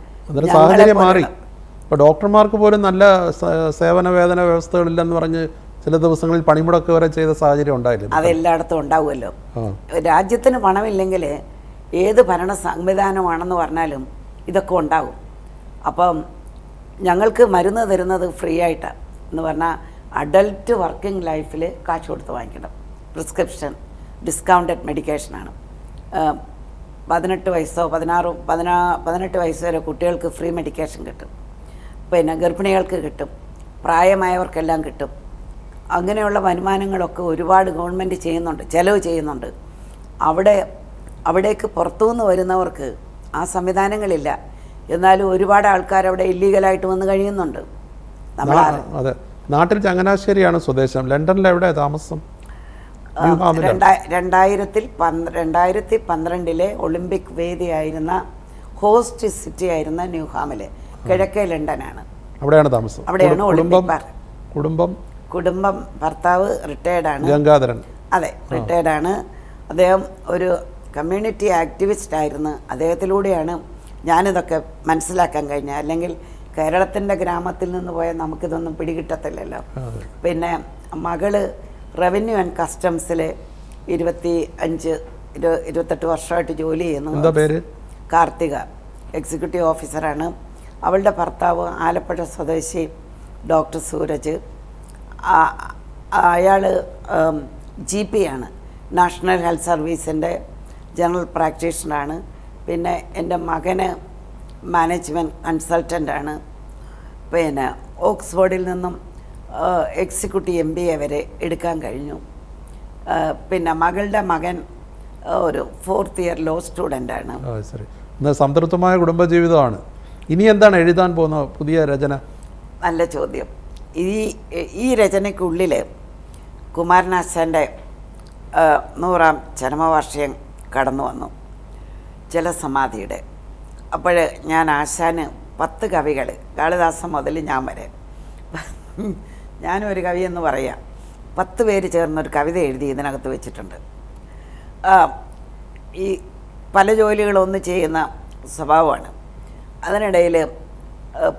സാഹചര്യം മാറി. ഇപ്പോൾ ഡോക്ടർമാർക്ക് പോലും നല്ല സേവന വേതന വ്യവസ്ഥകളില്ലെന്ന് പറഞ്ഞ് ചില ദിവസങ്ങളിൽ പണിമുടക്ക് വരെ ചെയ്ത സാഹചര്യം ഉണ്ടായില്ല. അതെല്ലായിടത്തും ഉണ്ടാവുമല്ലോ. രാജ്യത്തിന് പണമില്ലെങ്കിൽ ഏത് ഭരണ സംവിധാനമാണെന്ന് പറഞ്ഞാലും ഇതൊക്കെ ഉണ്ടാകും. അപ്പം ഞങ്ങൾക്ക് മരുന്ന് തരുന്നത് ഫ്രീ ആയിട്ടാണ് എന്ന് പറഞ്ഞാൽ അഡൽട്ട് വർക്കിംഗ് ലൈഫിൽ കാശ് കൊടുത്ത് വാങ്ങിക്കണം. Prescription discounted മെഡിക്കേഷനാണ്. 18 വയസ്സോ 18 വയസ്സ് വരെ കുട്ടികൾക്ക് ഫ്രീ മെഡിക്കേഷൻ കിട്ടും. പിന്നെ ഗർഭിണികൾക്ക് കിട്ടും, പ്രായമായവർക്കെല്ലാം കിട്ടും. അങ്ങനെയുള്ള വരുമാനങ്ങളൊക്കെ ഒരുപാട് ഗവൺമെൻറ് ചെയ്യുന്നുണ്ട്, ചിലവ് ചെയ്യുന്നുണ്ട്. അവിടേക്ക് പുറത്തുനിന്ന് വരുന്നവർക്ക് ആ സംവിധാനങ്ങളില്ല. എന്നാലും ഒരുപാട് ആൾക്കാർ അവിടെ ഇല്ലീഗലായിട്ട് വന്ന് കഴിയുന്നുണ്ട്. അതെ, നാട്ടിൽ ചങ്ങനാശ്ശേരിയാണ് സ്വദേശം. ലണ്ടനിൽ എവിടെയാണ് താമസം? 2012 ഒളിമ്പിക് വേദിയായിരുന്ന ഹോസ്റ്റ് സിറ്റി ആയിരുന്ന ന്യൂഹാമിൽ, കിഴക്കേ ലണ്ടനാണ്. അവിടെയാണ് താമസം. അവിടെയാണ് ഒളിമ്പിക്. കുടുംബം ഭർത്താവ് റിട്ടയർഡാണ്, ഗംഗാധരൻ. അതെ, റിട്ടയർഡാണ്. അദ്ദേഹം ഒരു കമ്മ്യൂണിറ്റി ആക്ടിവിസ്റ്റ് ആയിരുന്നു. അദ്ദേഹത്തിലൂടെയാണ് ഞാനിതൊക്കെ മനസ്സിലാക്കാൻ കഴിഞ്ഞത്. അല്ലെങ്കിൽ കേരളത്തിൻ്റെ ഗ്രാമത്തിൽ നിന്ന് പോയാൽ നമുക്കിതൊന്നും പിടികിട്ടത്തില്ലല്ലോ. പിന്നെ മകള് റവന്യൂ ആൻഡ് കസ്റ്റംസിൽ 28 വർഷമായിട്ട് ജോലി ചെയ്യുന്നു. കാർത്തിക, എക്സിക്യൂട്ടീവ് ഓഫീസറാണ്. അവളുടെ ഭർത്താവ് ആലപ്പുഴ സ്വദേശി ഡോക്ടർ സൂരജ്. അയാൾ GP ആണ്, നാഷണൽ ഹെൽത്ത് സർവീസിൻ്റെ ജനറൽ പ്രാക്ടീഷണറാണ്. പിന്നെ എൻ്റെ മകന് മാനേജ്മെൻറ്റ് കൺസൾട്ടൻ്റാണ്. പിന്നെ ഓക്സ്ഫോർഡിൽ നിന്നും എക്സിക്യൂട്ടീവ് MBA വരെ എടുക്കാൻ കഴിഞ്ഞു. പിന്നെ മകളുടെ മകൻ ഒരു 4th ഇയർ ലോ സ്റ്റുഡൻ്റാണ്. ഇന്ന് സംതൃപ്തമായ കുടുംബജീവിതമാണ്. ഇനി എന്താണ് എഴുതാൻ പോകുന്ന പുതിയ രചന? നല്ല ചോദ്യം. ഈ രചനയ്ക്കുള്ളിൽ കുമാരനാശാൻ്റെ 100ാം ചരമവാർഷികം കടന്നു വന്നു, ജലസമാധിയുടെ. അപ്പോൾ ഞാൻ ആശാന് 10 കവികൾ, കാളിദാസൻ മുതൽ ഞാൻ വരെ, ഞാനും ഒരു കവി എന്ന് പറയാം, 10 പേര് ചേർന്നൊരു കവിത എഴുതി ഇതിനകത്ത് വെച്ചിട്ടുണ്ട്. ഈ പല ജോലികളൊന്ന് ചെയ്യുന്ന സ്വഭാവമാണ്. അതിനിടയിൽ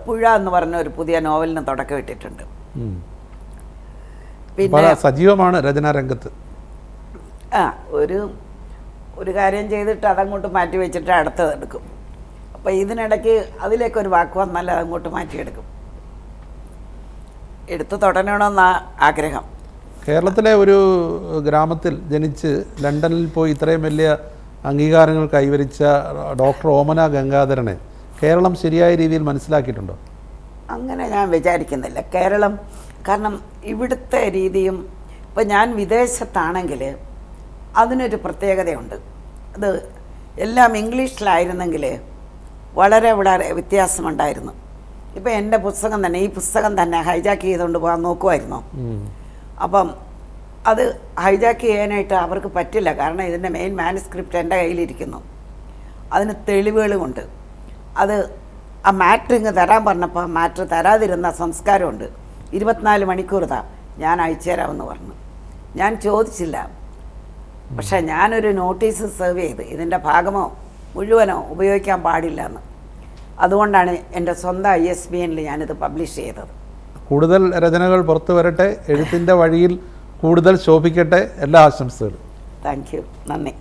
പുഴ എന്ന് പറഞ്ഞ ഒരു പുതിയ നോവലിന് തുടക്കം ഇട്ടിട്ടുണ്ട്. പിന്നെ സജീവമാണ് രചനാരംഗത്ത്. ഒരു കാര്യം ചെയ്തിട്ട് അതങ്ങോട്ട് മാറ്റി വെച്ചിട്ട് അടുത്തത് എടുക്കും. അപ്പോൾ ഇതിനിടയ്ക്ക് അതിലേക്കൊരു വാക്ക് വന്നാൽ അതങ്ങോട്ട് മാറ്റിയെടുക്കും. എടുത്തു തുടരണമെന്ന ആഗ്രഹം. കേരളത്തിലെ ഒരു ഗ്രാമത്തിൽ ജനിച്ച് ലണ്ടനിൽ പോയി ഇത്രയും വലിയ അംഗീകാരങ്ങൾ കൈവരിച്ച ഡോക്ടർ ഓമന ഗംഗാധരനെ കേരളം ശരിയായ രീതിയിൽ മനസ്സിലാക്കിയിട്ടുണ്ടോ? അങ്ങനെ ഞാൻ വിചാരിക്കുന്നില്ല. കേരളം, കാരണം ഇവിടുത്തെ രീതിയും, ഇപ്പം ഞാൻ വിദേശത്താണെങ്കിൽ അതിനൊരു പ്രത്യേകതയുണ്ട്. അത് എല്ലാം ഇംഗ്ലീഷിലായിരുന്നെങ്കിൽ വളരെ വളരെ വ്യത്യാസമുണ്ടായിരുന്നു. ഇപ്പം എൻ്റെ പുസ്തകം തന്നെ, ഈ പുസ്തകം തന്നെ ഹൈജാക്ക് ചെയ്തുകൊണ്ട് പോകാൻ നോക്കുമായിരുന്നു. അപ്പം അത് ഹൈജാക്ക് ചെയ്യാനായിട്ട് അവർക്ക് പറ്റില്ല. കാരണം ഇതിൻ്റെ മെയിൻ മാനുസ്ക്രിപ്റ്റ് എൻ്റെ കയ്യിലിരിക്കുന്നു, അതിന് തെളിവുകളുമുണ്ട്. അത് ആ മാറ്റർ ഇങ്ങ് തരാൻ പറഞ്ഞപ്പോൾ മാറ്റർ തരാതിരുന്ന സംസ്കാരമുണ്ട്. 24 മണിക്കൂർ ഞാൻ അയച്ചു തരാമെന്ന് പറഞ്ഞു. ഞാൻ ചോദിച്ചില്ല. പക്ഷേ ഞാനൊരു നോട്ടീസ് സെർവ് ചെയ്ത് ഇതിൻ്റെ ഭാഗമോ മുഴുവനോ ഉപയോഗിക്കാൻ പാടില്ല എന്ന്. അതുകൊണ്ടാണ് എൻ്റെ സ്വന്തം ISBN ഞാനിത് പബ്ലിഷ് ചെയ്തത്. കൂടുതൽ രചനകൾ പുറത്തു വരട്ടെ, എഴുത്തിൻ്റെ വഴിയിൽ കൂടുതൽ ശോഭിക്കട്ടെ. എല്ലാ ആശംസകളും. താങ്ക് യു, നന്ദി.